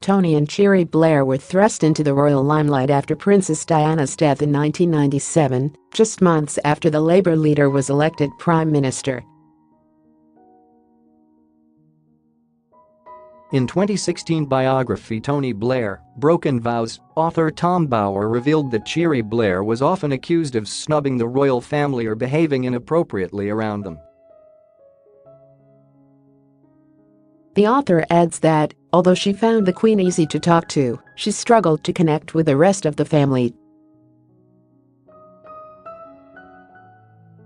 Tony and Cherie Blair were thrust into the royal limelight after Princess Diana's death in 1997, just months after the Labour leader was elected Prime Minister. In 2016 biography Tony Blair, Broken Vows, author Tom Bower revealed that Cherie Blair was often accused of snubbing the royal family or behaving inappropriately around them. The author adds that, although she found the Queen easy to talk to, she struggled to connect with the rest of the family.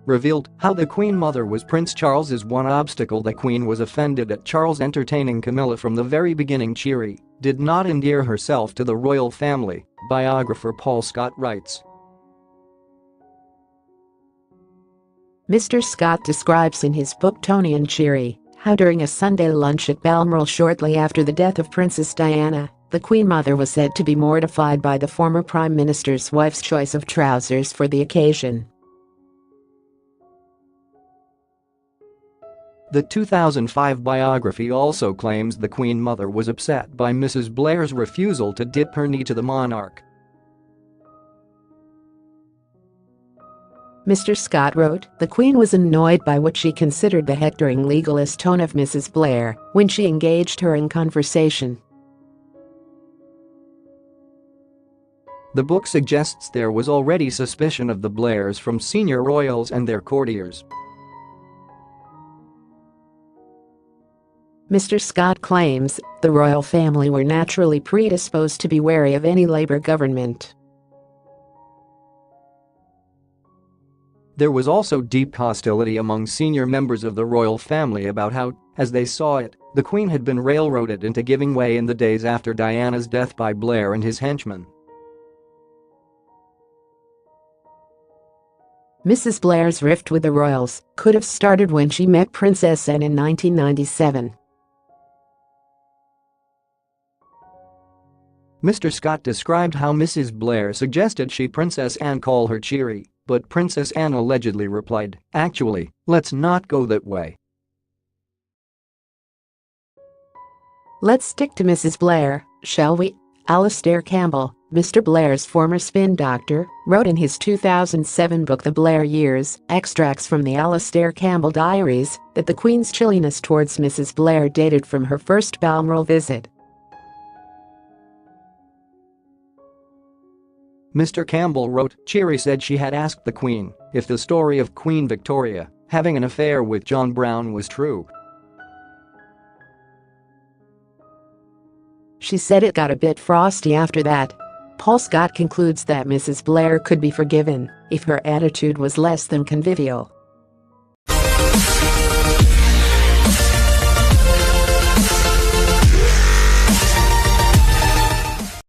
Revealed how the Queen Mother was Prince Charles's one obstacle. The Queen was offended at Charles entertaining Camilla from the very beginning. Cherie did not endear herself to the royal family, biographer Paul Scott writes. Mr. Scott describes in his book Tony and Cherie how during a Sunday lunch at Balmoral shortly after the death of Princess Diana, the Queen Mother was said to be mortified by the former Prime Minister's wife's choice of trousers for the occasion. The 2005 biography also claims the Queen Mother was upset by Mrs Blair's refusal to dip her knee to the monarch. Mr. Scott wrote, the Queen was annoyed by what she considered the hectoring legalist tone of Mrs Blair when she engaged her in conversation. The book suggests there was already suspicion of the Blairs from senior royals and their courtiers. Mr. Scott claims the royal family were naturally predisposed to be wary of any Labour government. There was also deep hostility among senior members of the royal family about how, as they saw it, the Queen had been railroaded into giving way in the days after Diana's death by Blair and his henchmen. Mrs. Blair's rift with the royals could have started when she met Princess Anne in 1997. Mr. Scott described how Mrs. Blair suggested Princess Anne call her Cherie, but Princess Anne allegedly replied, "Actually, let's not go that way. Let's stick to Mrs. Blair, shall we?" Alastair Campbell, Mr. Blair's former spin doctor, wrote in his 2007 book The Blair Years, extracts from the Alastair Campbell Diaries, that the Queen's chilliness towards Mrs. Blair dated from her first Balmoral visit. Mr. Campbell wrote, Cherie said she had asked the Queen if the story of Queen Victoria having an affair with John Brown was true. She said it got a bit frosty after that. Paul Scott concludes that Mrs. Blair could be forgiven if her attitude was less than convivial.